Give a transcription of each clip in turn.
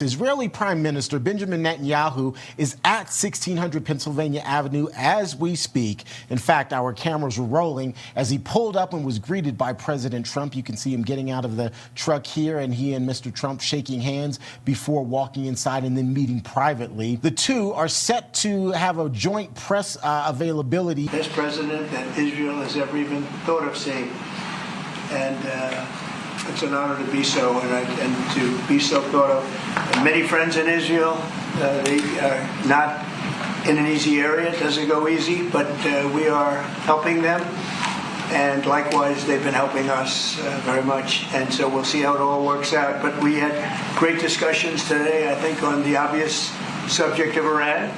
Israeli Prime Minister Benjamin Netanyahu is at 1600 Pennsylvania Avenue as we speak. In fact, our cameras were rolling as he pulled up and was greeted by President Trump. You can see him getting out of the truck here, and he and Mr. Trump shaking hands before walking inside and then meeting privately. The two are set to have a joint press availability. Best president that Israel has ever even thought of seeing. And it's an honor to be so, and to be so thought of. Many friends in Israel. They are not in an easy area. It doesn't go easy, but we are helping them. And likewise, they've been helping us very much. And so we'll see how it all works out. But we had great discussions today, I think, on the obvious subject of Iran,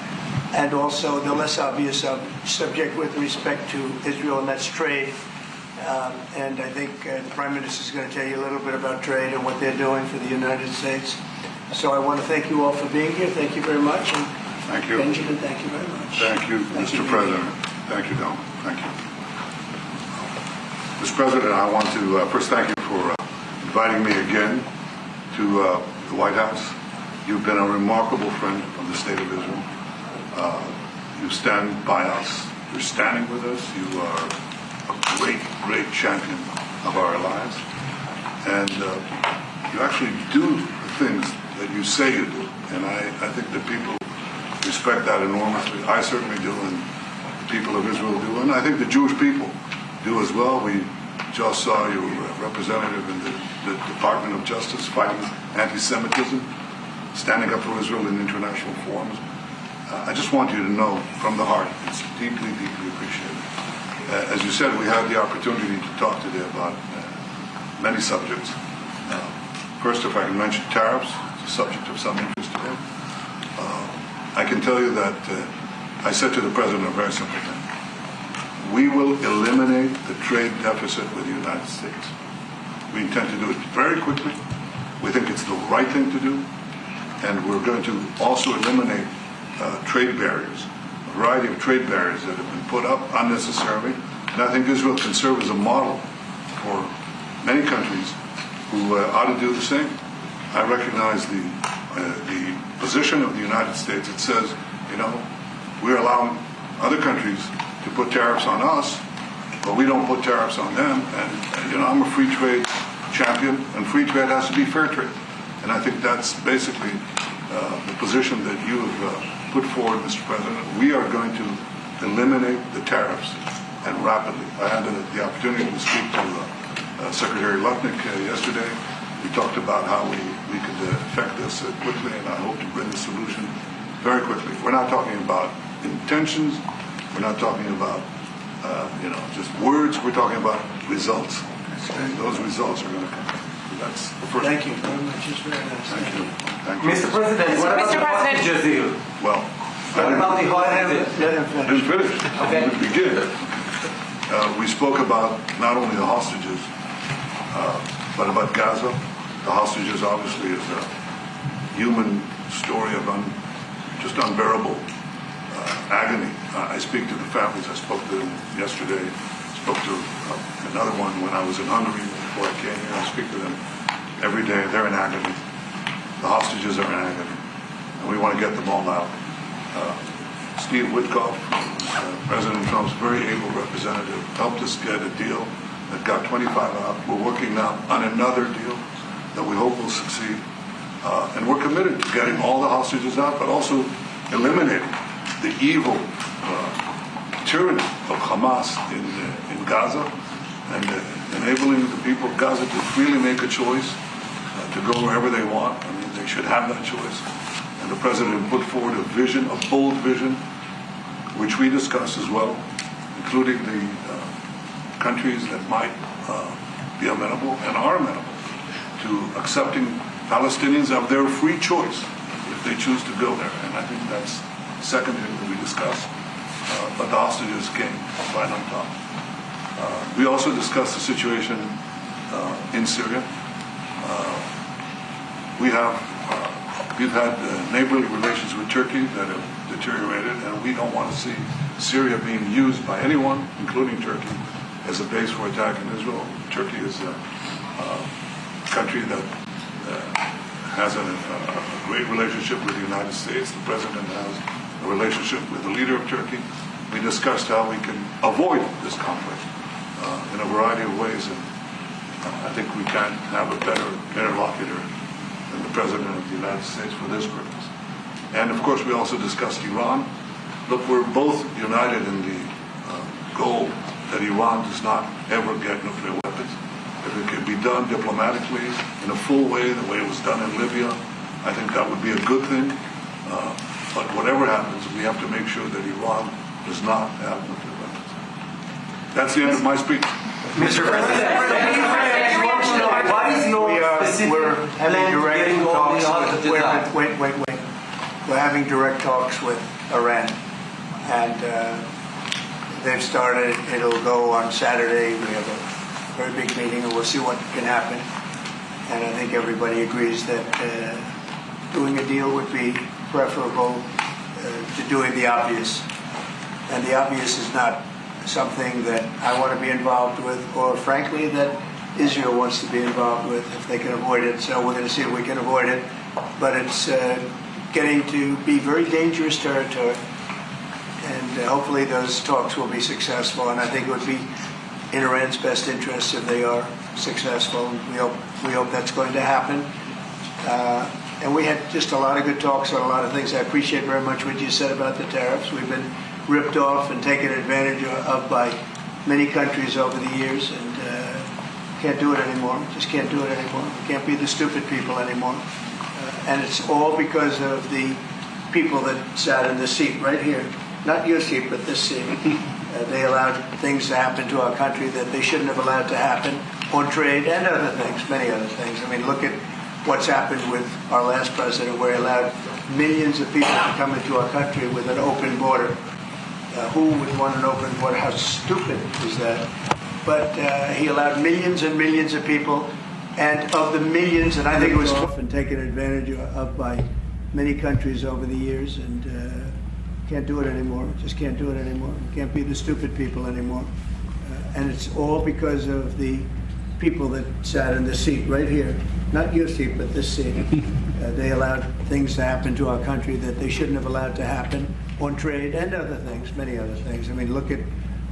and also the less obvious subject with respect to Israel, and that's trade. And I think the Prime Minister is going to tell you a little bit about trade and what they're doing for the United States. So I want to thank you all for being here. Thank you very much. And thank you. Benjamin, thank you very much. Thank you, Mr. President. Thank you, Don. Thank you. Mr. President, I want to first thank you for inviting me again to the White House. You've been a remarkable friend of the State of Israel. You stand by us. You're standing with us. You are a great champion of our alliance, and you actually do the things that you say you do, and I think that people respect that enormously. I certainly do, and the people of Israel do, and I think the Jewish people do as well. We just saw your representative in the Department of Justice fighting anti-Semitism, standing up for Israel in international forums. I just want you to know from the heart, it's deeply appreciated. As you said, we had the opportunity to talk today about many subjects. First, if I can mention tariffs, it's a subject of some interest today. I can tell you that I said to the President a very simple thing. We will eliminate the trade deficit with the United States. We intend to do it very quickly. We think it's the right thing to do. And we're going to also eliminate trade barriers. Variety of trade barriers that have been put up unnecessarily, and I think Israel can serve as a model for many countries who ought to do the same. I recognize the position of the United States. It says, we're allowing other countries to put tariffs on us, but we don't put tariffs on them. And I'm a free trade champion, and free trade has to be fair trade. And I think that's basically the position that you have put forward, Mr. President. We are going to eliminate the tariffs, and rapidly. I had the opportunity to speak to Secretary Lutnick yesterday. We talked about how we could affect this quickly, and I hope to bring the solution very quickly. We're not talking about intentions. We're not talking about just words. We're talking about results. And those results are going to come. That's the first. Thank you very much. It's very nice. Thank you. Thank you. Mr. President, what about the hostages deal? Well, what about the hostages? I didn't finish. Okay. I didn't begin. We spoke about not only the hostages, but about Gaza. The hostages obviously is a human story of just unbearable agony. I speak to the families. I spoke to them yesterday. Spoke to another one when I was in Hungary before I came here. I speak to them every day. They're in agony. The hostages are in agony. And we want to get them all out. Steve Witkoff, President Trump's very able representative, helped us get a deal that got 25 out. We're working now on another deal that we hope will succeed. And we're committed to getting all the hostages out, but also eliminating the evil tyranny of Hamas in Gaza, and enabling the people of Gaza to freely make a choice to go wherever they want. I mean, they should have that choice. And the President put forward a vision, a bold vision, which we discussed as well, including the countries that might be amenable and are amenable to accepting Palestinians of their free choice if they choose to go there. And I think that's the second thing that we discussed. But the hostages came right on top. We also discussed the situation in Syria. We've had neighborly relations with Turkey that have deteriorated, and we don't want to see Syria being used by anyone, including Turkey, as a base for attacking Israel. Turkey is a country that has a great relationship with the United States. The president has a relationship with the leader of Turkey. We discussed how we can avoid this conflict in a variety of ways, and I think we can't have a better interlocutor than the president of the United States for this purpose. And of course, we also discussed Iran. Look, we're both united in the goal that Iran does not ever get nuclear weapons. If it can be done diplomatically in a full way, the way it was done in Libya, I think that would be a good thing. But whatever happens, we have to make sure that Iran does not have nuclear weapons. That's the end of my speech. Mr. President, why is no specific we're having plan direct getting all the talks odds with, to wait. We're having direct talks with Iran, and they've started. It'll go on Saturday. We have a very big meeting, and we'll see what can happen. And I think everybody agrees that doing a deal would be preferable to doing the obvious. And the obvious is not something that I want to be involved with, or frankly, that Israel wants to be involved with if they can avoid it. So we're going to see if we can avoid it. But it's getting to be very dangerous territory. And hopefully those talks will be successful. And I think it would be in Iran's best interest if they are successful. We hope that's going to happen. And we had just a lot of good talks on a lot of things. I appreciate very much what you said about the tariffs. We've been ripped off and taken advantage of by many countries over the years, and can't do it anymore. Just can't do it anymore. We can't be the stupid people anymore. And it's all because of the people that sat in the seat right here. Not your seat, but this seat. They allowed things to happen to our country that they shouldn't have allowed to happen on trade and other things, many other things. I mean, look at what's happened with our last president, where he allowed millions of people to come into our country with an open border. Who would want an open border? How stupid is that? But he allowed millions and millions of people, and of the millions, and I think it was often taken advantage of by many countries over the years, and can't do it anymore. Just can't do it anymore. Can't be the stupid people anymore. And it's all because of the people that sat in the seat right here. Not your seat, but this seat. They allowed things to happen to our country that they shouldn't have allowed to happen on trade and other things, many other things. I mean, look at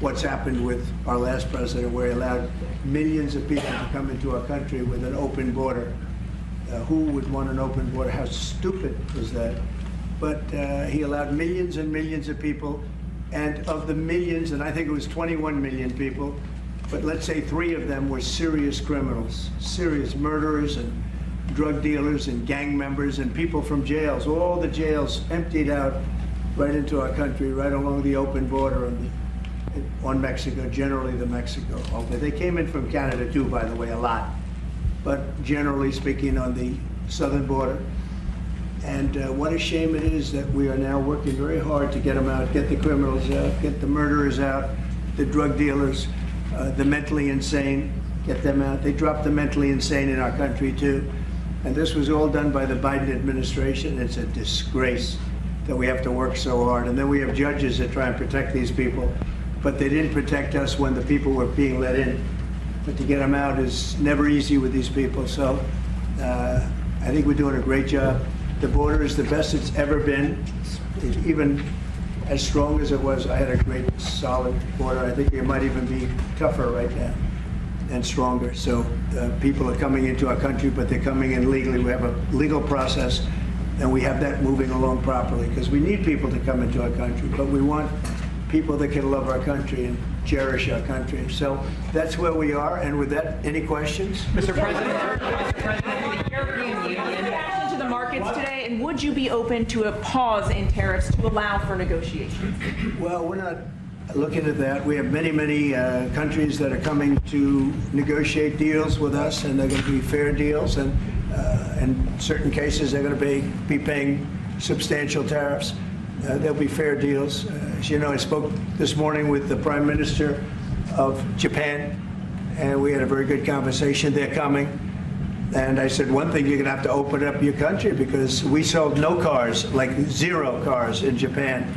what's happened with our last president, where he allowed millions of people to come into our country with an open border. Who would want an open border? How stupid is that? But he allowed millions and millions of people, and of the millions, and I think it was 21 million people, but let's say 3 of them were serious criminals, serious murderers and drug dealers and gang members and people from jails. All the jails emptied out right into our country, right along the open border on Mexico, generally the Mexico. They came in from Canada too, by the way, a lot. But generally speaking, on the southern border. And what a shame it is that we are now working very hard to get them out, get the criminals out, get the murderers out, the drug dealers, the mentally insane, get them out. They dropped the mentally insane in our country too. And this was all done by the Biden administration. It's a disgrace that we have to work so hard. And then we have judges that try and protect these people, but they didn't protect us when the people were being let in. But to get them out is never easy with these people. So I think we're doing a great job. The border is the best it's ever been. It's even as strong as it was. I had a great, solid border. I think it might even be tougher right now and stronger. So people are coming into our country, but they're coming in legally. We have a legal process, and we have that moving along properly, because we need people to come into our country, but we want people that can love our country and cherish our country. So that's where we are. And with that, any questions? Mr. President, the European Union back into the markets today, and would you be open to a pause in tariffs to allow for negotiations? Well, we're not looking at that. We have many, many countries that are coming to negotiate deals with us, and they're going to be fair deals. And in certain cases, they're going to be paying substantial tariffs. There'll be fair deals. As you know, I spoke this morning with the Prime Minister of Japan, and we had a very good conversation. They're coming. And I said, one thing, you're going to have to open up your country, because we sold no cars, like 0 cars in Japan,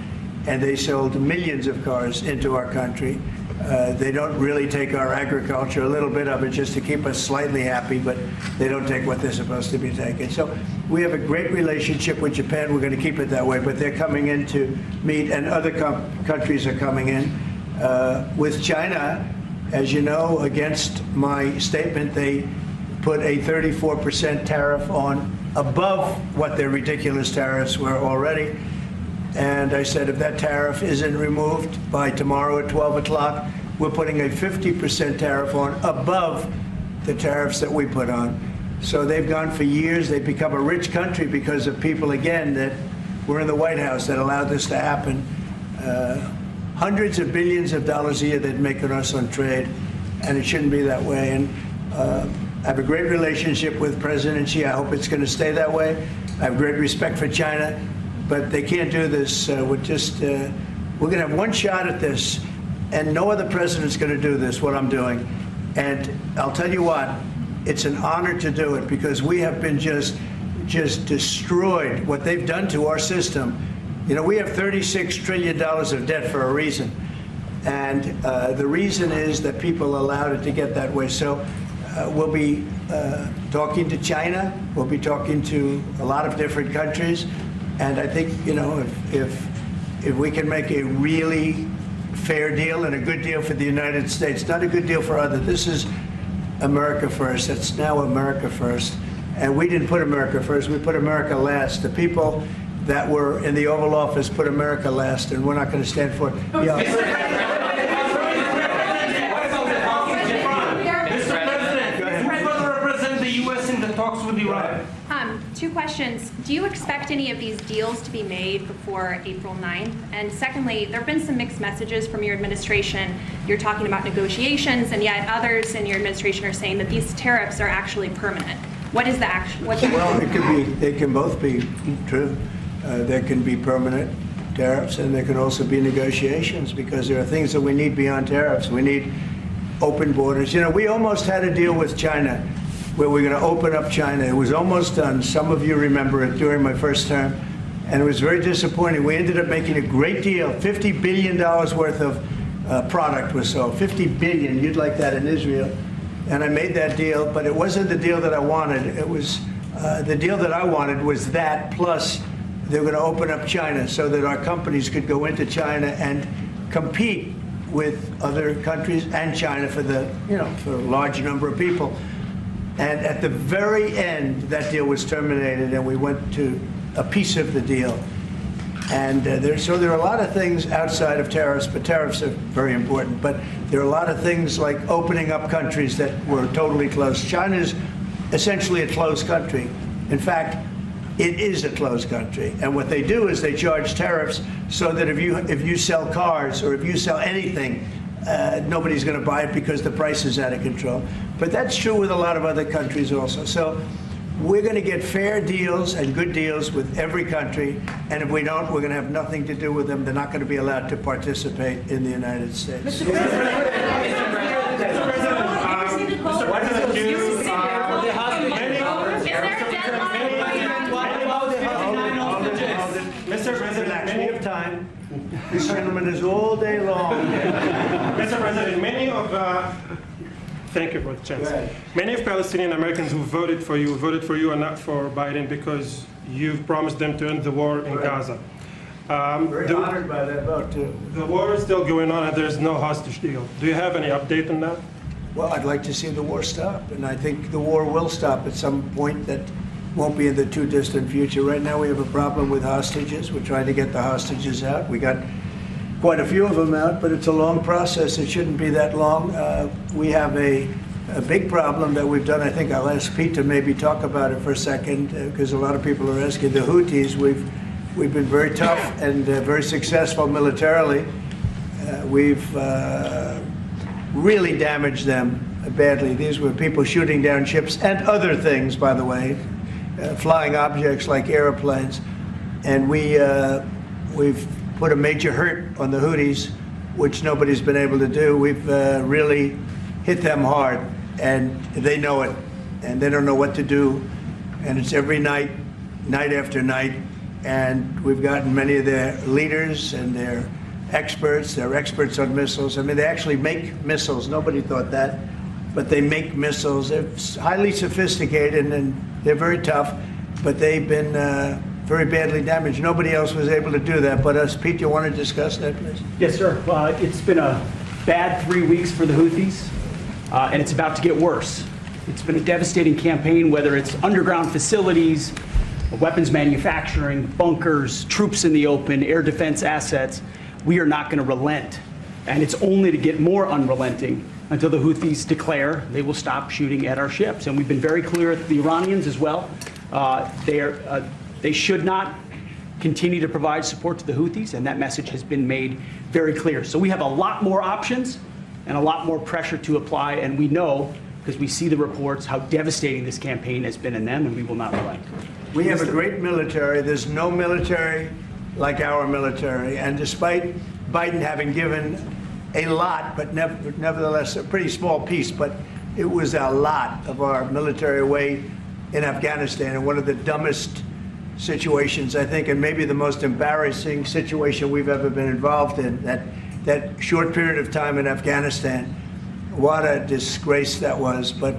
and they sold millions of cars into our country. They don't really take our agriculture, a little bit of it just to keep us slightly happy, but they don't take what they're supposed to be taking. So we have a great relationship with Japan. We're going to keep it that way, but they're coming in to meet, and other countries are coming in. With China, as you know, against my statement, they put a 34% tariff on above what their ridiculous tariffs were already. And I said, if that tariff isn't removed by tomorrow at 12 o'clock, we're putting a 50% tariff on above the tariffs that we put on. So they've gone for years. They've become a rich country because of people, again, that were in the White House that allowed this to happen. Hundreds of billions of dollars a year they'd make on us on trade, and it shouldn't be that way. And I have a great relationship with President Xi. I hope it's going to stay that way. I have great respect for China. But they can't do this. We're going to have one shot at this, and no other president's going to do this, what I'm doing. And I'll tell you what, it's an honor to do it because we have been just destroyed, what they've done to our system. You know, we have $36 trillion of debt for a reason. And the reason is that people allowed it to get that way. So we'll be talking to China. We'll be talking to a lot of different countries. And I think, you know, if we can make a really fair deal and a good deal for the United States, not a good deal for others. This is America first. It's now America first. And we didn't put America first. We put America last. The people that were in the Oval Office put America last, and we're not going to stand for it. Yeah. Talks with Iran. Two questions. Do you expect any of these deals to be made before April 9th? And secondly, there have been some mixed messages from your administration. You're talking about negotiations, and yet others in your administration are saying that these tariffs are actually permanent. What is the action? Well, it could be. They can both be true. There can be permanent tariffs, and there can also be negotiations because there are things that we need beyond tariffs. We need open borders. You know, we almost had a deal with China where we're going to open up China. It was almost done. Some of you remember it during my first term, and it was very disappointing. We ended up making a great deal. $50 billion worth of product was sold. $50 billion. You'd like that in Israel. And I made that deal, but it wasn't the deal that I wanted. It was the deal that I wanted was that, plus they were going to open up China so that our companies could go into China and compete with other countries and China for the, you know, for a large number of people. And at the very end, that deal was terminated, and we went to a piece of the deal. And so there are a lot of things outside of tariffs, but tariffs are very important. But there are a lot of things like opening up countries that were totally closed. China is essentially a closed country. In fact, it is a closed country. And what they do is they charge tariffs so that if you sell cars or if you sell anything, nobody's going to buy it because the price is out of control. But that's true with a lot of other countries also. So we're going to get fair deals and good deals with every country. And if we don't, we're going to have nothing to do with them. They're not going to be allowed to participate in the United States. Mr. President, what is the view of the hospital? Mr. President, many of time. This gentleman is all day long. Mr. President, thank you for the chance. Many of Palestinian Americans who voted for you are not for Biden because you've promised them to end the war in Gaza. Very honored by that vote, too. The war is still going on and there's no hostage deal. Do you have any update on that? Well, I'd like to see the war stop, and I think the war will stop at some point that won't be in the too distant future. Right now we have a problem with hostages. We're trying to get the hostages out. We got quite a few of them out, but it's a long process. It shouldn't be that long. We have a big problem that we've done. I think I'll ask Pete to maybe talk about it for a second, because a lot of people are asking. The Houthis, we've been very tough and very successful militarily. We've really damaged them badly. These were people shooting down ships and other things, by the way, flying objects like airplanes. And we've put a major hurt on the Houthis, which nobody's been able to do. We've really hit them hard, and they know it, and they don't know what to do. And it's every night, night after night, and we've gotten many of their leaders and their experts. They're experts on missiles. I mean, they actually make missiles. Nobody thought that. But they make missiles. They're highly sophisticated and they're very tough, but they've been very badly damaged. Nobody else was able to do that but us. Pete, you want to discuss that, please? Yes, sir. It's been a bad 3 weeks for the Houthis, and it's about to get worse. It's been a devastating campaign, whether it's underground facilities, weapons manufacturing, bunkers, troops in the open, air defense assets. We are not going to relent, and it's only to get more unrelenting until the Houthis declare they will stop shooting at our ships. And we've been very clear with the Iranians as well. They should not continue to provide support to the Houthis, and that message has been made very clear. So we have a lot more options and a lot more pressure to apply, and we know, because we see the reports, how devastating this campaign has been in them, and we will not relent. We have a great military. There's no military like our military. And despite Biden having given a lot, but nevertheless a pretty small piece, but it was a lot of our military away in Afghanistan, and one of the dumbest situations, I think, and maybe the most embarrassing situation we've ever been involved in, that short period of time in Afghanistan. What a disgrace that was, but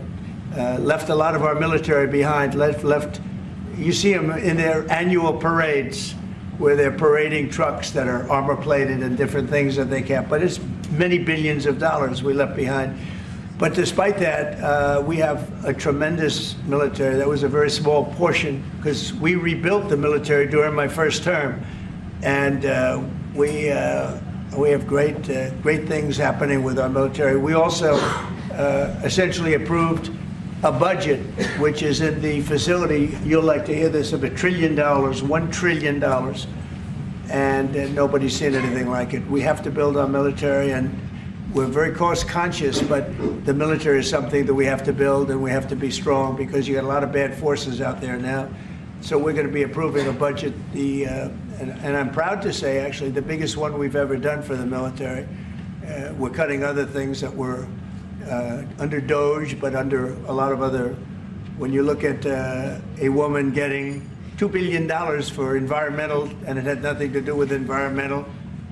left a lot of our military behind. Left. You see them in their annual parades where they're parading trucks that are armor plated and different things that they can't. But it's many billions of dollars we left behind. But despite that, we have a tremendous military. That was a very small portion because we rebuilt the military during my first term, and we have great things happening with our military. We also essentially approved a budget, which is in the facility, you'll like to hear this, of $1 trillion, $1 trillion, and nobody's seen anything like it. We have to build our military, and we're very cost conscious, but the military is something that we have to build, and we have to be strong because you got a lot of bad forces out there now. So we're going to be approving a budget, and I'm proud to say, actually, the biggest one we've ever done for the military. We're cutting other things that were under DOGE, but under a lot of other. When you look at a woman getting $2 billion for environmental, and it had nothing to do with environmental,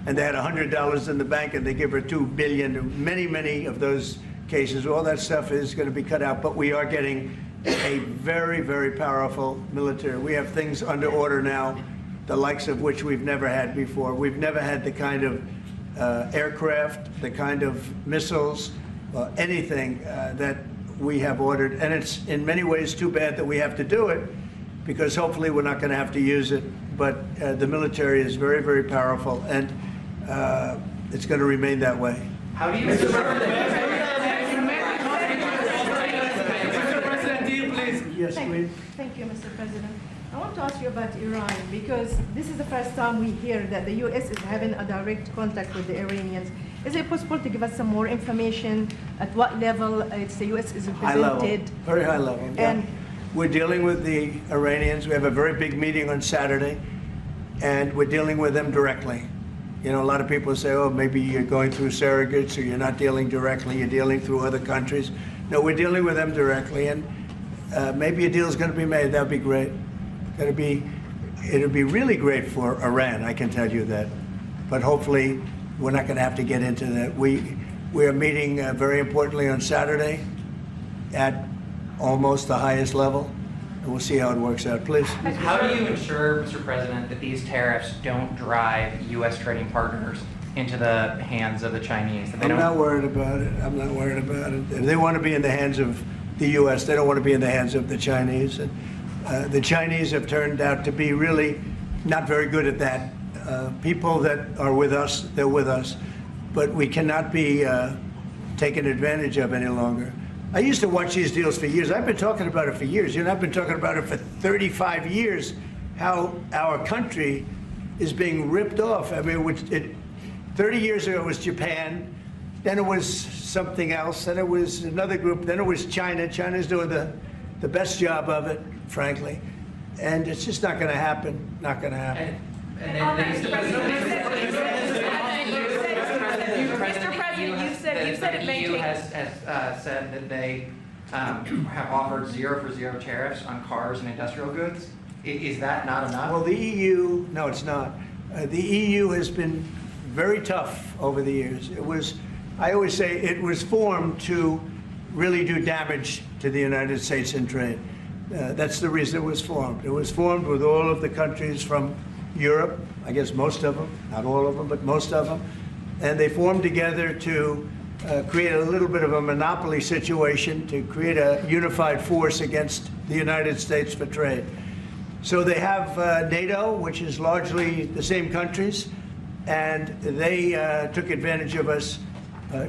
and they had $100 in the bank, and they give her $2 billion. Many of those cases, all that stuff is going to be cut out. But we are getting a very, very powerful military. We have things under order now, the likes of which we've never had before. We've never had the kind of aircraft, the kind of missiles, anything that we have ordered. And it's in many ways too bad that we have to do it, because hopefully we're not going to have to use it. But the military is very, very powerful, and it's going to remain that way. How do you... Yes, please. Thank you, Mr. President. I want to ask you about Iran, because this is the first time we hear that the U.S. is having a direct contact with the Iranians. Is it possible to give us some more information at what level the U.S. is represented? High level, very high level. And we're dealing with the Iranians. We have a very big meeting on Saturday, and we're dealing with them directly. You know, a lot of people say, oh, maybe you're going through surrogates or you're not dealing directly, you're dealing through other countries. No, we're dealing with them directly, and maybe a deal is going to be made. That would be great. It'll be really great for Iran, I can tell you that. But hopefully, we're not going to have to get into that. We are meeting very importantly on Saturday at almost the highest level, and we'll see how it works out. Please. How do you ensure, Mr. President, that these tariffs don't drive U.S. trading partners into the hands of the Chinese? I'm not worried about it. I'm not worried about it. If they want to be in the hands of the U.S., they don't want to be in the hands of the Chinese. And the Chinese have turned out to be really not very good at that. People that are with us, they're with us. But we cannot be taken advantage of any longer. I used to watch these deals for years. I've been talking about it for years. You know, I've been talking about it for 35 years, how our country is being ripped off. I mean, 30 years ago it was Japan, then it was something else, then it was another group, then it was China. China's doing the best job of it, frankly. And it's just not going to happen, not going to happen. And then Mr. President, you said it may the EU take... has said that they have offered 0 for 0 tariffs on cars and industrial goods. Is that not enough? Well, the EU, no, it's not. The EU has been very tough over the years. I always say it was formed to really do damage to the United States in trade. That's the reason it was formed. It was formed with all of the countries from Europe, I guess most of them, not all of them, but most of them. And they formed together to create a little bit of a monopoly situation, to create a unified force against the United States for trade. So they have NATO, which is largely the same countries, and they took advantage of us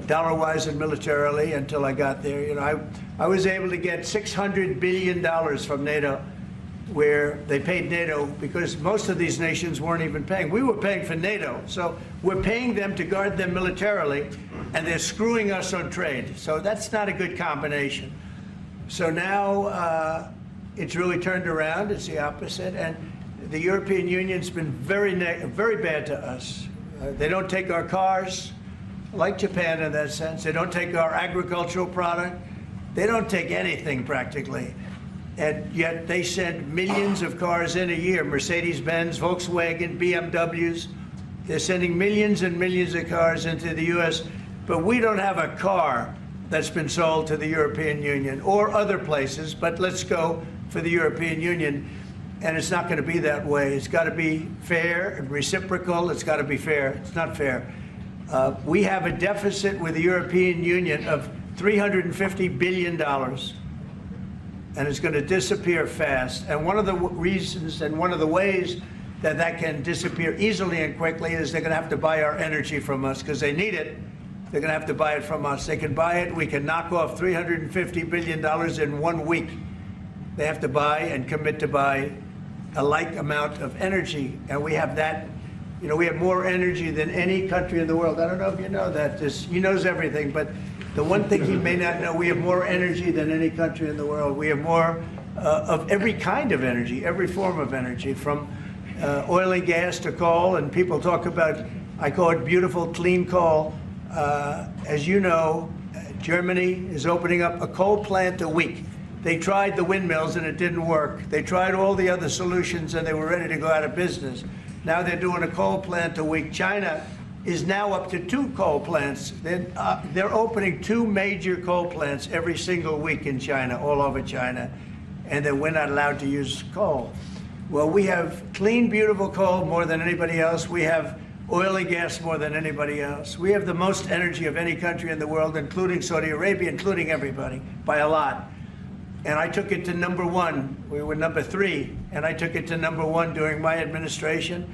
dollar-wise and militarily until I got there. You know, I was able to get $600 billion from NATO, where they paid NATO because most of these nations weren't even paying. We were paying for NATO, so we're paying them to guard them militarily, and they're screwing us on trade. So that's not a good combination. So now it's really turned around. It's the opposite, and the European Union's been very bad to us. They don't take our cars, like Japan in that sense. They don't take our agricultural product. They don't take anything practically. And yet they send millions of cars in a year, Mercedes-Benz, Volkswagen, BMWs. They're sending millions and millions of cars into the U.S., but we don't have a car that's been sold to the European Union or other places, but let's go for the European Union. And it's not going to be that way. It's got to be fair and reciprocal. It's got to be fair. It's not fair. We have a deficit with the European Union of $350 billion. And it's going to disappear fast. And one of the reasons and one of the ways that that can disappear easily and quickly is they're going to have to buy our energy from us because they need it. They're going to have to buy it from us. They can buy it. We can knock off $350 billion in 1 week. They have to buy and commit to buy a like amount of energy. And we have that. You know, we have more energy than any country in the world. I don't know if you know that. He knows everything, but the one thing he may not know, we have more energy than any country in the world. We have more of every kind of energy, every form of energy, from oil and gas to coal. And people talk about, I call it beautiful, clean coal. As you know, Germany is opening up a coal plant a week. They tried the windmills and it didn't work. They tried all the other solutions and they were ready to go out of business. Now they're doing a coal plant a week. China is now up to 2 coal plants. They're opening 2 major coal plants every single week in China, all over China, and then we're not allowed to use coal. Well, we have clean, beautiful coal more than anybody else. We have oil and gas more than anybody else. We have the most energy of any country in the world, including Saudi Arabia, including everybody, by a lot. And I took it to number 1. We were number 3, and I took it to number 1 during my administration.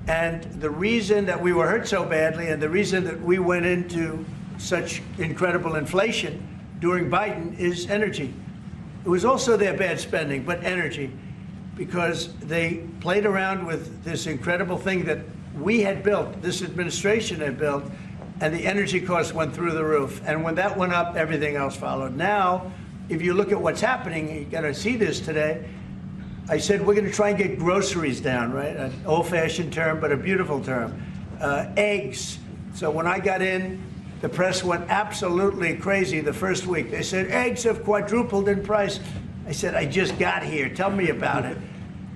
And the reason that we were hurt so badly and the reason that we went into such incredible inflation during Biden is energy. It was also their bad spending, but energy, because they played around with this incredible thing that we had built, this administration had built, and the energy costs went through the roof. And when that went up, everything else followed. Now, if you look at what's happening, you got to see this today. I said we're going to try and get groceries down, right? An old-fashioned term, but a beautiful term. Eggs. So when I got in, the press went absolutely crazy the first week. They said, eggs have quadrupled in price. I said, I just got here. Tell me about it.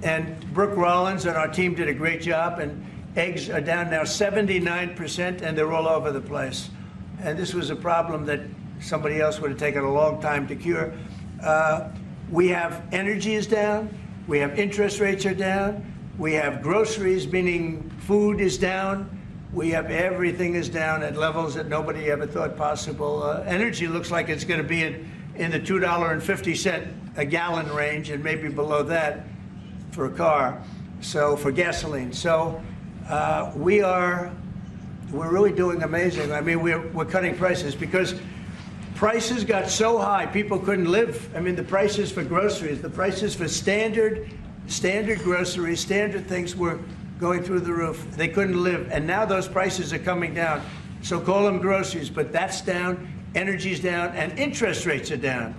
And Brooke Rollins and our team did a great job, and eggs are down now 79%, and they're all over the place. And this was a problem that somebody else would have taken a long time to cure. We have energy is down. We have interest rates are down. We have groceries, meaning food is down. We have everything is down at levels that nobody ever thought possible. Energy looks like it's going to be in the $2.50 a gallon range and maybe below that for a car, so for gasoline. So we're really doing amazing. I mean, we're cutting prices because prices got so high, people couldn't live. I mean, the prices for groceries, the prices for standard groceries, standard things were going through the roof. They couldn't live. And now those prices are coming down. So call them groceries, but that's down, energy's down, and interest rates are down.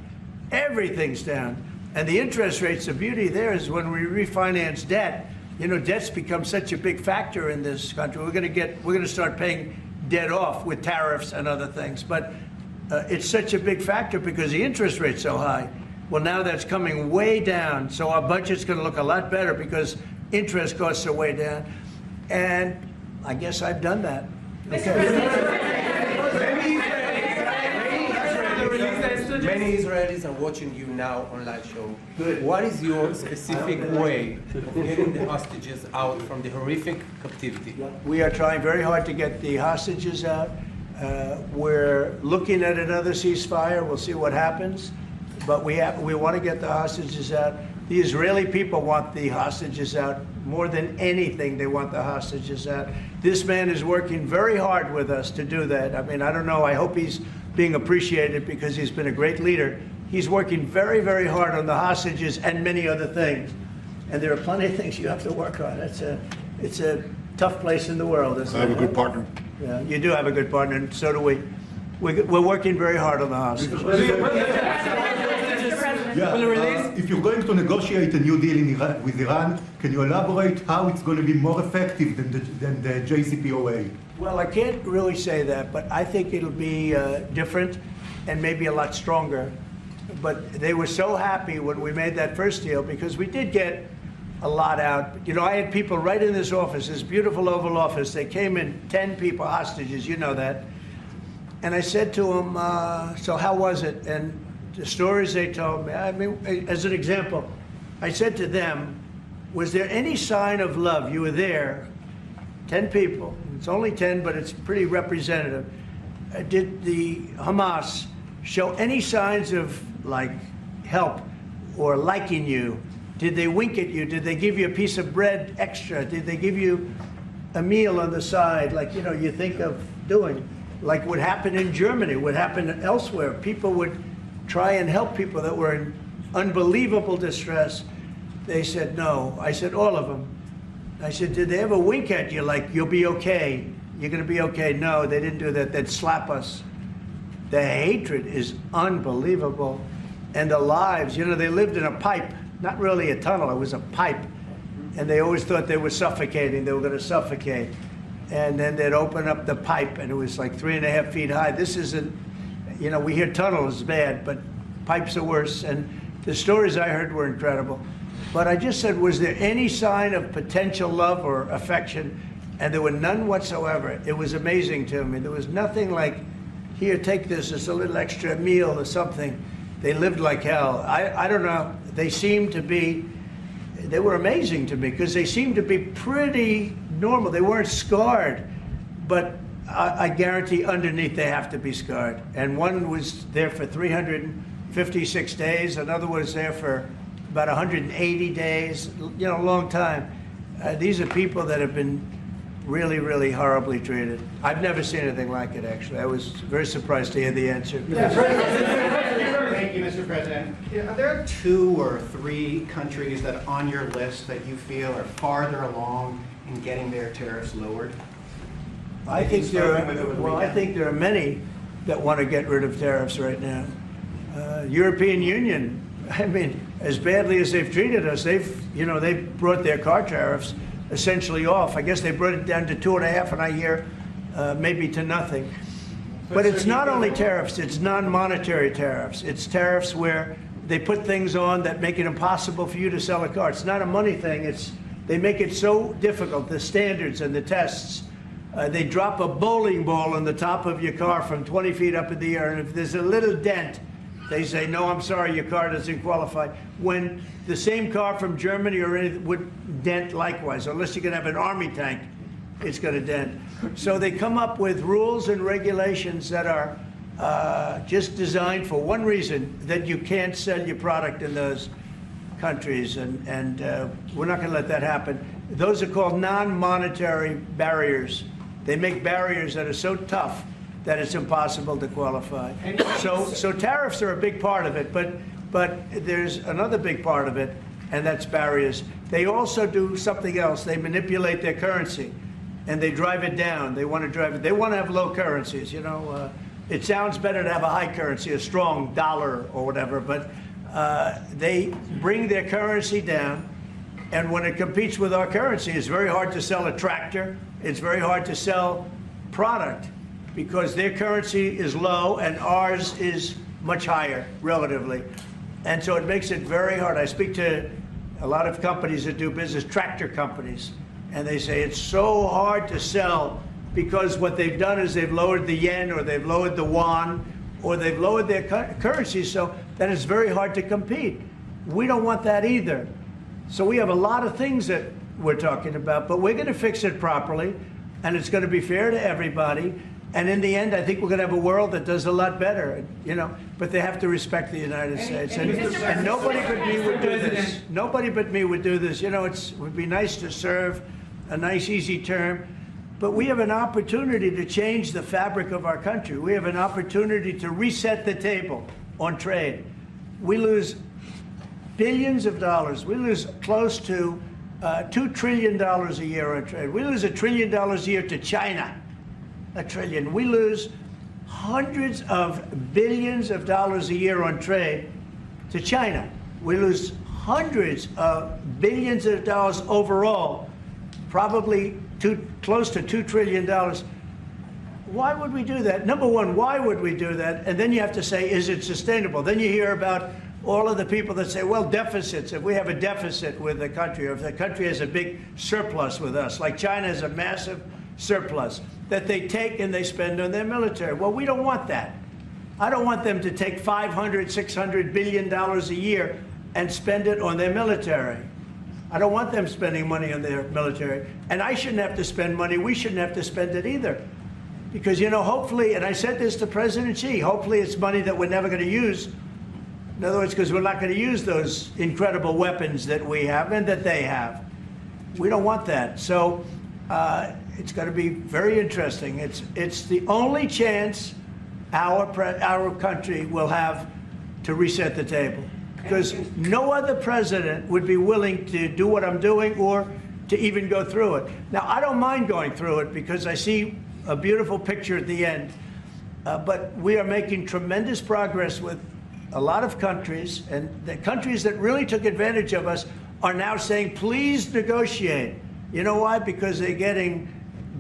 Everything's down. And the interest rates, the beauty there is when we refinance debt, you know, debt's become such a big factor in this country. We're going to start paying debt off with tariffs and other things. But it's such a big factor because the interest rate's so high. Well, now that's coming way down. So our budget's going to look a lot better because interest costs are way down. And I guess I've done that. Many Israelis are watching you now on live show. Good. What is your specific way of getting the hostages out from the horrific captivity? We are trying very hard to get the hostages out. We're looking at another ceasefire. We'll see what happens. But we want to get the hostages out. The Israeli people want the hostages out more than anything. They want the hostages out. This man is working very hard with us to do that. I mean, I don't know. I hope he's being appreciated because he's been a great leader. He's working very, very hard on the hostages and many other things. And there are plenty of things you have to work on. It's a tough place in the world, isn't it? I have a good partner. Yeah, you do have a good partner, and so do we. We're working very hard on the hostages. If you're going to negotiate a new deal with Iran, can you elaborate how it's going to be more effective than the JCPOA? Well, I can't really say that, but I think it'll be different and maybe a lot stronger. But they were so happy when we made that first deal because we did get a lot out. You know, I had people right in this office, this beautiful Oval Office. They came in, 10 people, hostages, you know that. And I said to them, so how was it? And the stories they told me, I mean, as an example, I said to them, was there any sign of love? You were there, 10 people. It's only 10, but it's pretty representative. Did the Hamas show any signs of, like, help or liking you? Did they wink at you? Did they give you a piece of bread extra? Did they give you a meal on the side, like, you know, you think of doing? Like what happened in Germany, what happened elsewhere. People would try and help people that were in unbelievable distress. They said no. I said, all of them. I said, did they ever wink at you like, you'll be okay, you're going to be okay? No, they didn't do that. They'd slap us. The hatred is unbelievable. And the lives, you know, they lived in a pipe, not really a tunnel, it was a pipe. And they always thought they were suffocating, they were going to suffocate. And then they'd open up the pipe, and it was like 3.5 feet high. This isn't, you know, we hear tunnel is bad, but pipes are worse. And the stories I heard were incredible. But I just said, was there any sign of potential love or affection? And there were none whatsoever. It was amazing to me. There was nothing like, here, take this, it's a little extra meal or something. They lived like hell. I don't know. They seemed to be, they were amazing to me because they seemed to be pretty normal. They weren't scarred, but I guarantee underneath they have to be scarred. And one was there for 356 days. Another was there for about 180 days, you know, a long time. These are people that have been really, really horribly treated. I've never seen anything like it, actually. I was very surprised to hear the answer. Thank you, Mr. President. Are there 2 or 3 countries that are on your list that you feel are farther along in getting their tariffs lowered? I think there are many that want to get rid of tariffs right now. European Union, I mean, as badly as they've treated us, they've brought their car tariffs essentially off. I guess they brought it down to 2.5, and I hear maybe to nothing. But it's not only tariffs, it's non-monetary tariffs. It's tariffs where they put things on that make it impossible for you to sell a car. It's not a money thing. They make it so difficult, the standards and the tests. They drop a bowling ball on the top of your car from 20 feet up in the air, and if there's a little dent, they say, no, I'm sorry, your car doesn't qualify. When the same car from Germany or anything would dent likewise, unless you can have an army tank, it's going to dent. So they come up with rules and regulations that are just designed for one reason, that you can't sell your product in those countries, and we're not going to let that happen. Those are called non-monetary barriers. They make barriers that are so tough that it's impossible to qualify. So tariffs are a big part of it, but there's another big part of it, and that's barriers. They also do something else. They manipulate their currency, and they drive it down. They want to drive it. They want to have low currencies. You know, it sounds better to have a high currency, a strong dollar or whatever, but they bring their currency down, and when it competes with our currency, it's very hard to sell a tractor. It's very hard to sell product because their currency is low and ours is much higher relatively. And so it makes it very hard. I speak to a lot of companies that do business, tractor companies, and they say it's so hard to sell because what they've done is they've lowered the yen or they've lowered the yuan or they've lowered their currency, so that it's very hard to compete. We don't want that either. So we have a lot of things that we're talking about, but we're going to fix it properly, and it's going to be fair to everybody. And in the end, I think we're going to have a world that does a lot better, you know. But they have to respect the United States, and nobody but me would do this. Nobody but me would do this. You know, it would be nice to serve a nice, easy term, but we have an opportunity to change the fabric of our country. We have an opportunity to reset the table on trade. We lose billions of dollars. We lose close to $2 trillion a year on trade. We lose $1 trillion a year to China. $1 trillion. We lose hundreds of billions of dollars a year on trade to China. We lose hundreds of billions of dollars overall, probably close to $2 trillion. Why would we do that? Number one, why would we do that? And then you have to say, is it sustainable? Then you hear about all of the people that say, well, deficits. If we have a deficit with the country, or if the country has a big surplus with us, like China has a massive surplus that they take and they spend on their military. Well, we don't want that. I don't want them to take $500, $600 billion a year and spend it on their military. I don't want them spending money on their military. And I shouldn't have to spend money. We shouldn't have to spend it either. Because, you know, hopefully, and I said this to President Xi, hopefully it's money that we're never going to use. In other words, because we're not going to use those incredible weapons that we have and that they have. We don't want that. So it's going to be very interesting. It's the only chance our country will have to reset the table. Because no other president would be willing to do what I'm doing or to even go through it. Now, I don't mind going through it because I see a beautiful picture at the end. But we are making tremendous progress with a lot of countries, and the countries that really took advantage of us are now saying, please negotiate. You know why? Because they're getting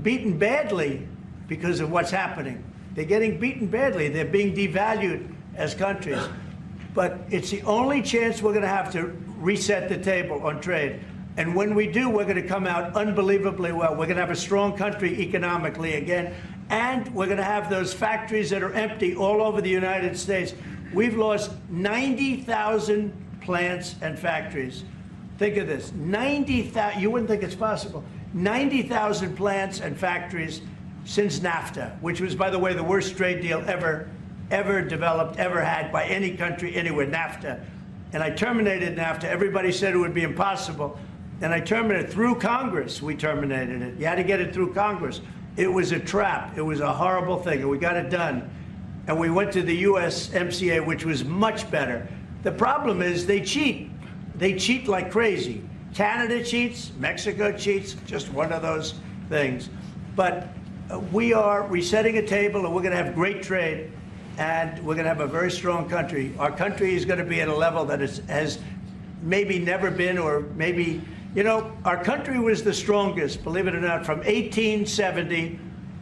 beaten badly because of what's happening. They're getting beaten badly. They're being devalued as countries. But it's the only chance we're going to have to reset the table on trade. And when we do, we're going to come out unbelievably well. We're going to have a strong country economically again. And we're going to have those factories that are empty all over the United States. We've lost 90,000 plants and factories. Think of this, 90,000, you wouldn't think it's possible. 90,000 plants and factories since NAFTA, which was, by the way, the worst trade deal ever developed, ever had by any country anywhere, NAFTA. And I terminated NAFTA. Everybody said it would be impossible. And I terminated it through Congress. We terminated it. You had to get it through Congress. It was a trap. It was a horrible thing, and we got it done. And we went to the USMCA, which was much better. The problem is they cheat. They cheat like crazy. Canada cheats, Mexico cheats, just one of those things. But we are resetting a table, and we're going to have great trade, and we're going to have a very strong country. Our country is going to be at a level that has maybe never been, or maybe, you know, our country was the strongest, believe it or not, from 1870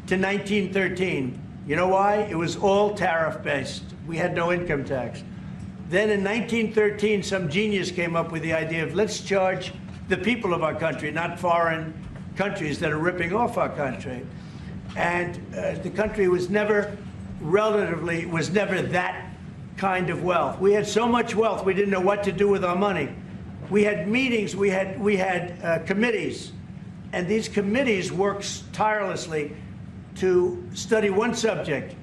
to 1913. You know why? It was all tariff-based. We had no income tax. Then in 1913, some genius came up with the idea of let's charge the people of our country, not foreign countries that are ripping off our country. And the country was never that kind of wealth. We had so much wealth, we didn't know what to do with our money. We had meetings, we had committees, and these committees worked tirelessly to study one subject.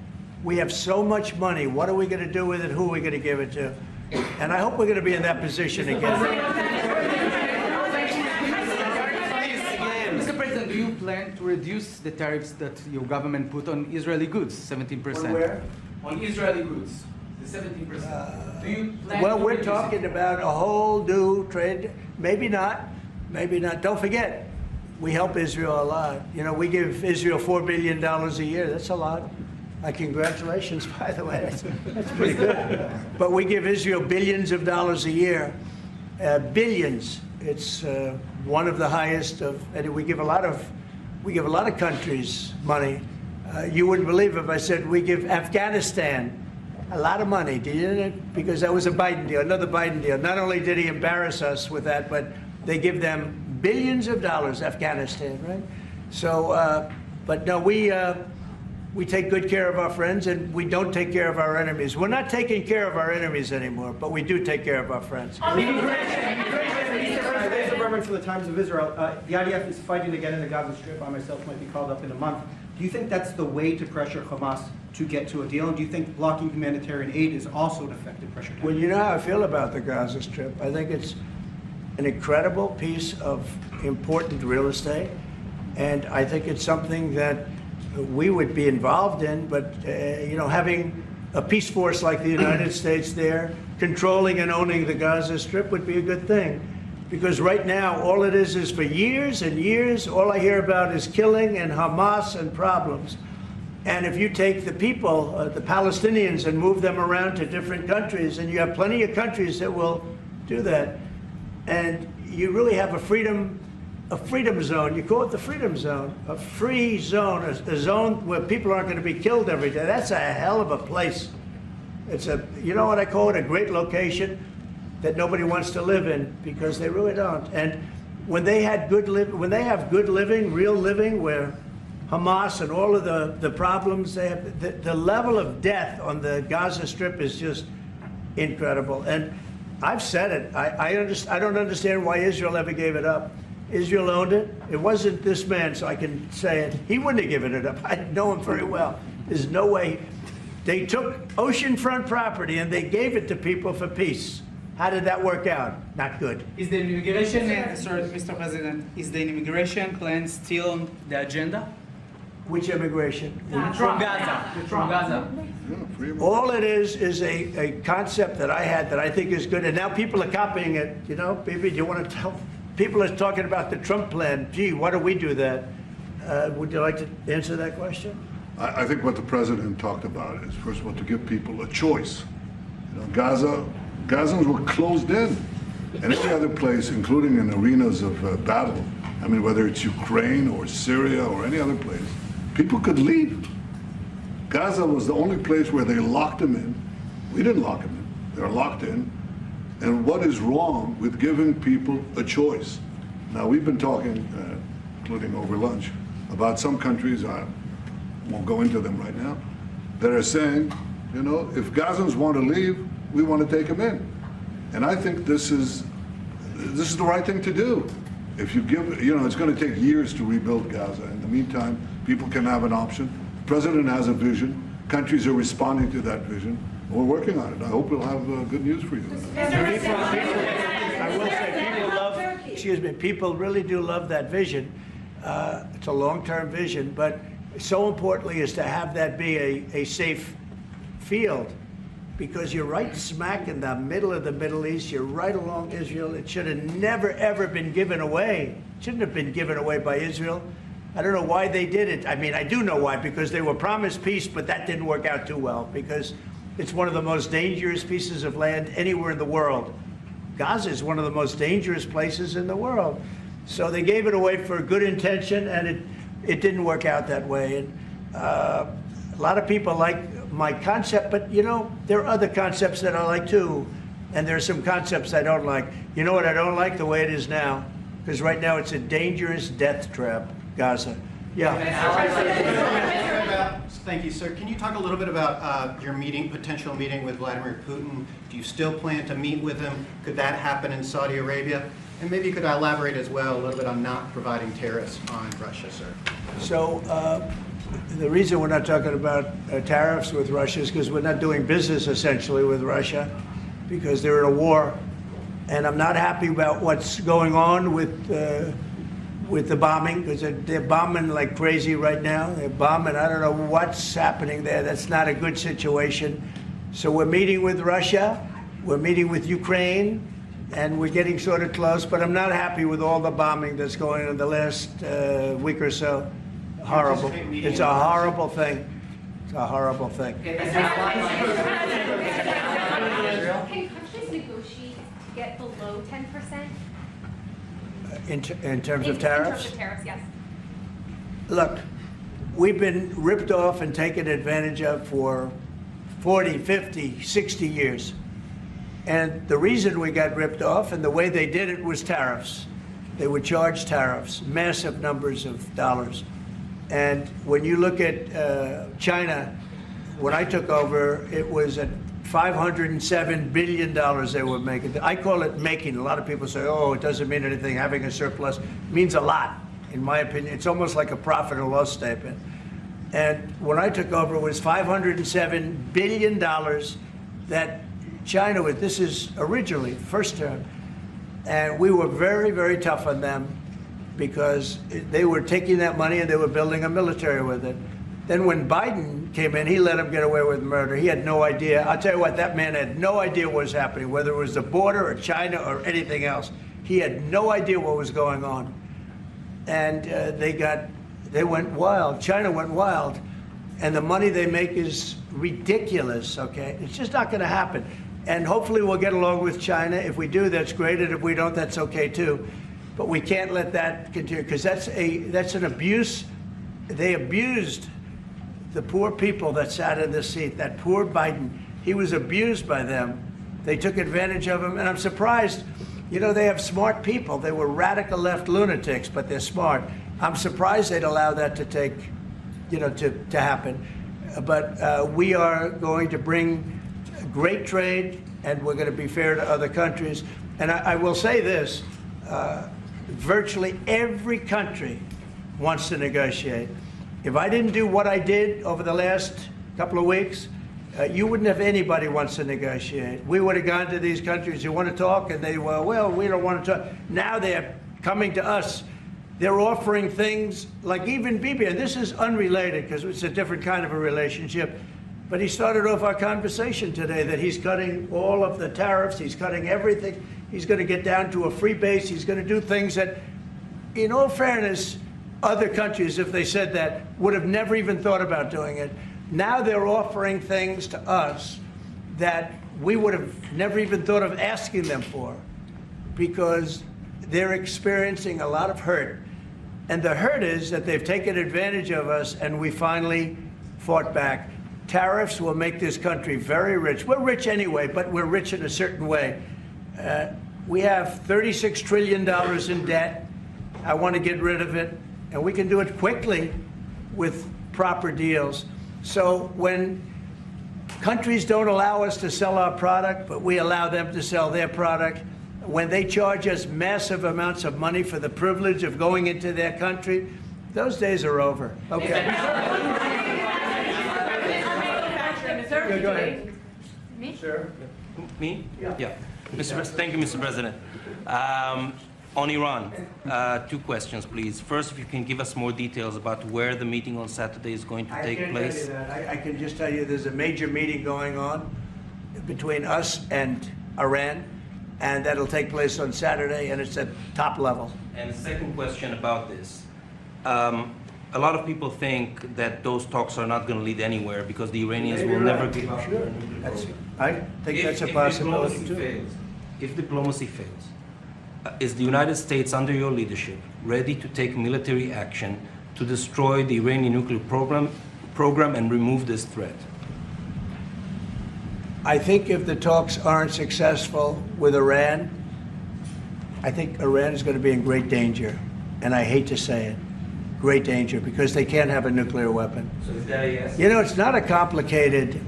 We have so much money. What are we going to do with it? Who are we going to give it to? And I hope we're going to be in that position again. Mr. President, do you plan to reduce the tariffs that your government put on Israeli goods, 17%? On where? On Israeli goods, the 17%. Do you plan Well, to we're reduce talking it? about a whole new trade. Maybe not. Maybe not. Don't forget, we help Israel a lot. You know, we give Israel $4 billion a year. That's a lot. Congratulations, by the way. That's pretty good. But we give Israel billions of dollars a year. Billions. It's one of the highest of, and we give a lot of countries money. You wouldn't believe if I said we give Afghanistan a lot of money, didn't it? Because that was a Biden deal, another Biden deal. Not only did he embarrass us with that, but they give them billions of dollars, Afghanistan, right? So, but no, we take good care of our friends, and we don't take care of our enemies. We're not taking care of our enemies anymore, but we do take care of our friends. Mr. Berman, for the Times of Israel, the IDF is fighting again in the Gaza Strip. I myself might be called up in a month. Do you think that's the way to pressure Hamas to get to a deal? And do you think blocking humanitarian aid is also an effective pressure tactic? Well, you know how I feel about the Gaza Strip. I think it's an incredible piece of important real estate, and I think it's something that we would be involved in, but having a peace force like the United States there, controlling and owning the Gaza Strip would be a good thing. Because right now, all it is for years and years, all I hear about is killing and Hamas and problems. And if you take the people, the Palestinians, and move them around to different countries, and you have plenty of countries that will do that, and you really have a freedom zone. You call it the freedom zone, a free zone, a zone where people aren't going to be killed every day. That's a hell of a place. It's you know what I call it, a great location that nobody wants to live in, because they really don't. And when they have good living, real living, where Hamas and all of the problems they have, the level of death on the Gaza Strip is just incredible. And I've said it. I don't understand why Israel ever gave it up. Israel owned it. It wasn't this man, so I can say it. He wouldn't have given it up. I know him very well. There's no way. They took oceanfront property and they gave it to people for peace. How did that work out? Not good. Is the immigration, sorry, Mr. President, is the immigration plan still on the agenda? Which immigration? From Gaza. From Gaza. All it is a concept that I had that I think is good, and now people are copying it. You know, maybe do you want to tell? People are talking about the Trump plan. Gee, why don't we do that? Would you like to answer that question? I think what the president talked about is, first of all, to give people a choice. You know, Gazans were closed in, and any other place, including in arenas of battle. I mean, whether it's Ukraine or Syria or any other place, people could leave. Gaza was the only place where they locked them in. We didn't lock them in. They're locked in. And what is wrong with giving people a choice? Now, we've been talking, including over lunch, about some countries, I won't go into them right now, that are saying, you know, if Gazans want to leave, we want to take them in. And I think this is the right thing to do. If you give, you know, it's going to take years to rebuild Gaza. In the meantime, people can have an option. The president has a vision. Countries are responding to that vision. We're working on it. I hope we'll have good news for you. I will say, people really do love that vision. It's a long-term vision, but so importantly is to have that be a safe field, because you're right smack in the middle of the Middle East. You're right along Israel. It should have never, ever been given away. It shouldn't have been given away by Israel. I don't know why they did it. I mean, I do know why, because they were promised peace, but that didn't work out too well, because it's one of the most dangerous pieces of land anywhere in the world. Gaza is one of the most dangerous places in the world. So they gave it away for good intention, and it didn't work out that way. And a lot of people like my concept, but you know, there are other concepts that I like too. And there are some concepts I don't like. You know what I don't like? The way it is now. Because right now it's a dangerous death trap, Gaza. Yeah. Thank you, sir. Can you talk a little bit about your potential meeting with Vladimir Putin? Do you still plan to meet with him? Could that happen in Saudi Arabia? And maybe you could elaborate as well a little bit on not providing tariffs on Russia, sir. So the reason we're not talking about tariffs with Russia is because we're not doing business essentially with Russia, because they're in a war. And I'm not happy about what's going on with the bombing, because they're bombing like crazy right now. They're bombing. I don't know what's happening there. That's not a good situation. So we're meeting with Russia. We're meeting with Ukraine. And we're getting sort of close. But I'm not happy with all the bombing that's going on the last week or so. Horrible. It's a horrible thing. It's a horrible thing. Can countries negotiate to get below 10%? In terms of tariffs? In terms of tariffs, yes. Look, we've been ripped off and taken advantage of for 40, 50, 60 years. And the reason we got ripped off and the way they did it was tariffs. they would charge tariffs, massive numbers of dollars. And when you look at China, when I took over, it was at $507 billion they were making. I call it making. A lot of people say, oh, it doesn't mean anything. Having a surplus means a lot, in my opinion. It's almost like a profit or loss statement. And when I took over, it was $507 billion that China was, this is originally, first term. And we were very, very tough on them because they were taking that money and they were building a military with it. Then when Biden came in, he let him get away with murder. He had no idea. I'll tell you what, that man had no idea what was happening, whether it was the border or China or anything else. He had no idea what was going on. And they went wild. China went wild. And the money they make is ridiculous, okay? It's just not going to happen. And hopefully we'll get along with China. If we do, that's great. And if we don't, that's okay too. But we can't let that continue because that's an abuse. They abused the poor people that sat in this seat. That poor Biden, he was abused by them. They took advantage of him. And I'm surprised, you know, they have smart people. They were radical left lunatics, but they're smart. I'm surprised they'd allow that to take, you know, to happen. But we are going to bring great trade, and we're going to be fair to other countries. And I will say this, virtually every country wants to negotiate. If I didn't do what I did over the last couple of weeks, you wouldn't have anybody wants to negotiate. We would have gone to these countries, you want to talk? And they, well, we don't want to talk. Now they're coming to us. They're offering things like even Bibi, and this is unrelated because it's a different kind of a relationship, but he started off our conversation today that he's cutting all of the tariffs, he's cutting everything, he's going to get down to a free base, he's going to do things that, in all fairness, other countries, if they said that, would have never even thought about doing it. Now they're offering things to us that we would have never even thought of asking them for because they're experiencing a lot of hurt. And the hurt is that they've taken advantage of us and we finally fought back. Tariffs will make this country very rich. We're rich anyway, but we're rich in a certain way. We have $36 trillion in debt. I want to get rid of it. And we can do it quickly with proper deals. So when countries don't allow us to sell our product, but we allow them to sell their product, when they charge us massive amounts of money for the privilege of going into their country, those days are over. Okay. Yeah, go ahead. Me? Sir? Me? Yeah. Thank you, Mr. President. On Iran, two questions, please. First, if you can give us more details about where the meeting on Saturday is going to take place. I can't tell you that. I can just tell you there's a major meeting going on between us and Iran, and that'll take place on Saturday, and it's at top level. And the second question about this. A lot of people think that those talks are not going to lead anywhere because the Iranians will never give up. Sure. I think that's a possibility, too. If diplomacy fails, is the United States, under your leadership, ready to take military action to destroy the Iranian nuclear program and remove this threat? I think if the talks aren't successful with Iran, I think Iran is going to be in great danger. And I hate to say it, great danger, because they can't have a nuclear weapon. So is that a yes? You know, it's not a complicated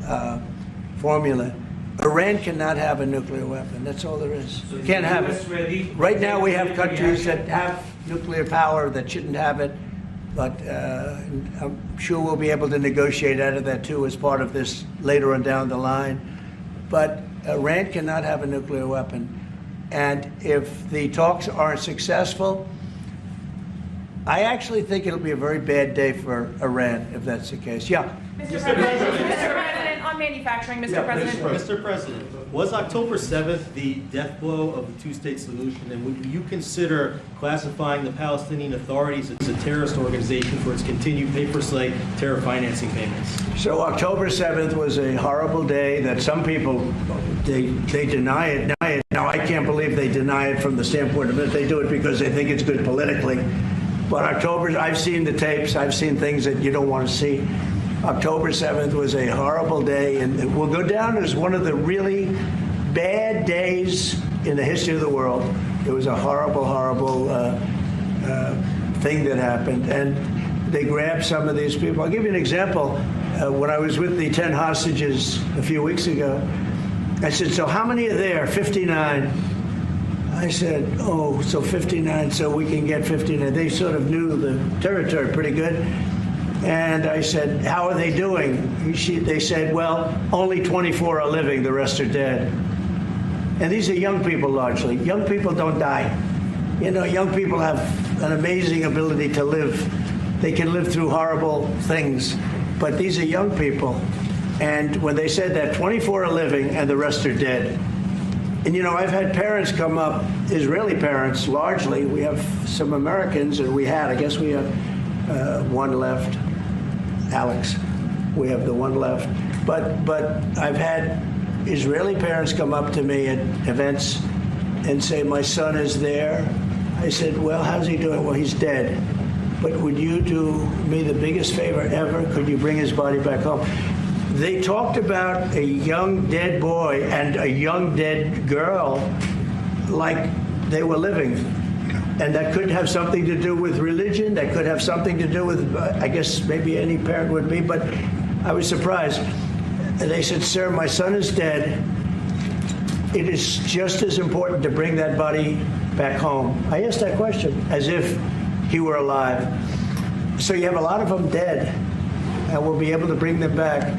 formula. Iran cannot have a nuclear weapon. That's all there is. So Can't have it. Right now we have countries that have nuclear power that shouldn't have it, but I'm sure we'll be able to negotiate out of that too as part of this later on down the line. But Iran cannot have a nuclear weapon. And if the talks aren't successful, I actually think it'll be a very bad day for Iran if that's the case. Yeah. Mr. President, on manufacturing, Mr. President. Mr. President, was October 7th the death blow of the two-state solution, and would you consider classifying the Palestinian authorities as a terrorist organization for its continued pay-for-slay terror financing payments? So October 7th was a horrible day that some people, they deny it. Now, I can't believe they deny it from the standpoint of it. They do it because they think it's good politically. But I've seen the tapes. I've seen things that you don't want to see. October 7th was a horrible day, and it will go down as one of the really bad days in the history of the world. It was a horrible, horrible thing that happened. And they grabbed some of these people. I'll give you an example. When I was with the 10 hostages a few weeks ago, I said, so how many are there? 59. I said, oh, so 59, so we can get 59. They sort of knew the territory pretty good. And I said, how are they doing? They said, well, only 24 are living, the rest are dead. And these are young people largely. Young people don't die. You know, young people have an amazing ability to live. They can live through horrible things. But these are young people. And when they said that 24 are living and the rest are dead. And, you know, I've had parents come up, Israeli parents, largely. We have some Americans, and I guess we have one left, Alex. We have the one left. But I've had Israeli parents come up to me at events and say, my son is there. I said, well, how's he doing? Well, he's dead. But would you do me the biggest favor ever? Could you bring his body back home? They talked about a young dead boy and a young dead girl like they were living. And that could have something to do with religion. That could have something to do with, I guess maybe any parent would be, but I was surprised. And they said, sir, my son is dead. It is just as important to bring that body back home. I asked that question as if he were alive. So you have a lot of them dead, and we'll be able to bring them back.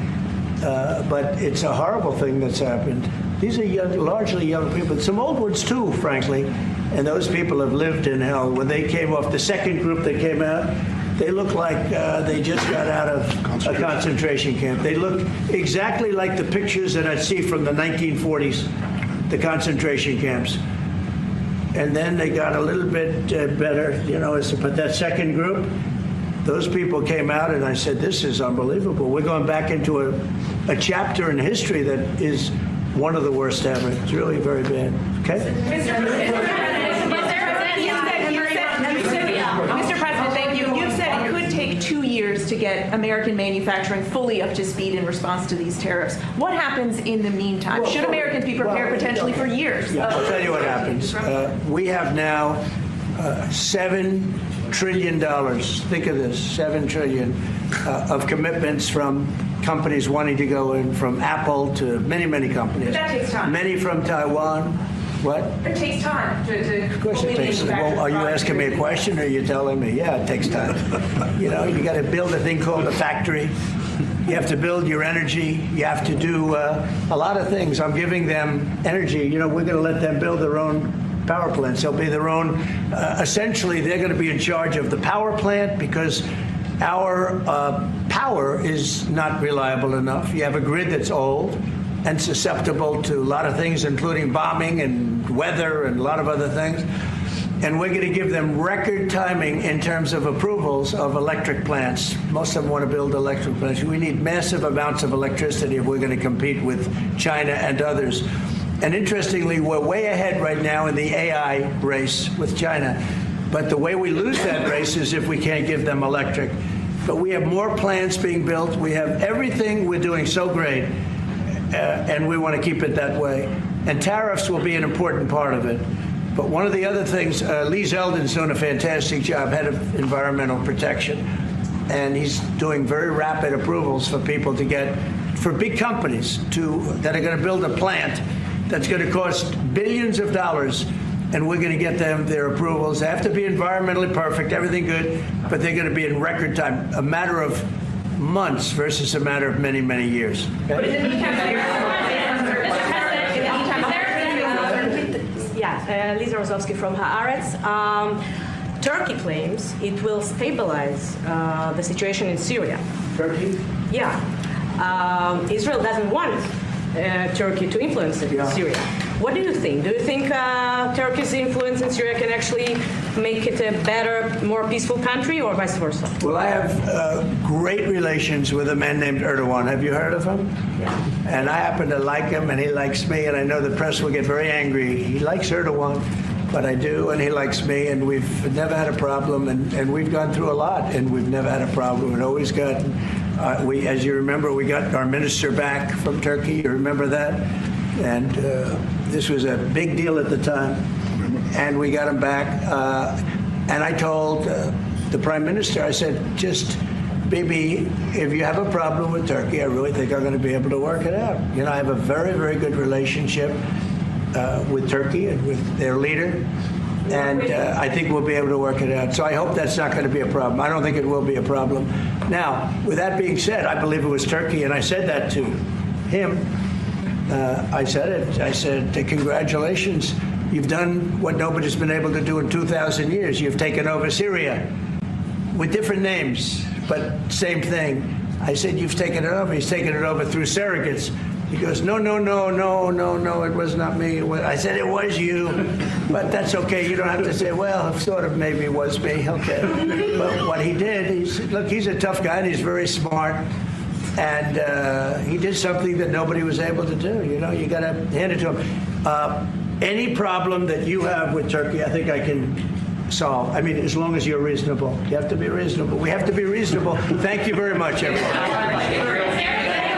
But it's a horrible thing that's happened. These are largely young people, some old ones too, frankly, and those people have lived in hell. When they came off, the second group that came out, they looked like they just got out of a concentration camp. They look exactly like the pictures that I'd see from the 1940s, the concentration camps. And then they got a little bit better, you know, but that second group, those people came out, and I said, this is unbelievable. We're going back into a chapter in history that is one of the worst ever. It's really very bad. Okay? Mr. President, thank you. You've said it could take 2 years to get American manufacturing fully up to speed in response to these tariffs. What happens in the meantime? Should Americans be prepared potentially for years? Yeah, I'll tell you what happens. We have now $7 trillion. Think of this, $7 trillion of commitments from companies wanting to go in, from Apple to many, many companies. But that takes time. Many from Taiwan. What? It takes time to Of course it takes time. Well, are you asking me a question, or are you telling me? Yeah, it takes time. You know, you got to build a thing called a factory. You have to build your energy. You have to do a lot of things. I'm giving them energy. You know, we're going to let them build their own power plants. They'll be their own. Essentially, they're going to be in charge of the power plant because our power is not reliable enough. You have a grid that's old and susceptible to a lot of things, including bombing and weather and a lot of other things. And we're going to give them record timing in terms of approvals of electric plants. Most of them want to build electric plants. We need massive amounts of electricity if we're going to compete with China and others. And interestingly, we're way ahead right now in the AI race with China. But the way we lose that race is if we can't give them electric. But we have more plants being built. We have everything. We're doing so great. And we want to keep it that way. And tariffs will be an important part of it. But one of the other things, Lee Zeldin's doing a fantastic job, head of environmental protection. And he's doing very rapid approvals for people to get, for big companies that are going to build a plant that's going to cost billions of dollars. And we're going to get them their approvals. They have to be environmentally perfect, everything good, but they're going to be in record time, a matter of months versus a matter of many, many years. Okay? But in the meantime, Lisa Rozowski from Haaretz. Turkey claims it will stabilize the situation in Syria. Turkey? Yeah. Israel doesn't want Turkey to influence Syria. What do you think? Do you think Turkey's influence in Syria can actually make it a better, more peaceful country, or vice versa? Well, I have great relations with a man named Erdogan. Have you heard of him? Yeah. And I happen to like him, and he likes me, and I know the press will get very angry. He likes Erdogan, but I do, and he likes me, and we've never had a problem, and we've gone through a lot, and we've never had a problem. We've always gotten, as you remember, we got our minister back from Turkey. You remember that? And this was a big deal at the time. and we got him back. And I told the Prime Minister, I said, just, Bibi, if you have a problem with Turkey, I really think I'm going to be able to work it out. You know, I have a very, very good relationship with Turkey and with their leader. And I think we'll be able to work it out. So I hope that's not going to be a problem. I don't think it will be a problem. Now, with that being said, I believe it was Turkey, and I said that to him. I said it. I said, congratulations. You've done what nobody's been able to do in 2,000 years. You've taken over Syria with different names, but same thing. I said, you've taken it over. He's taken it over through surrogates. He goes, no, it was not me. I said, it was you. But that's okay. You don't have to say, well, sort of maybe it was me. Okay. But what he did, he said, look, he's a tough guy, and he's very smart. And he did something that nobody was able to do. You know, you got to hand it to him. Any problem that you have with Turkey, I think I can solve. I mean, as long as you're reasonable. You have to be reasonable. We have to be reasonable. Thank you very much, everyone.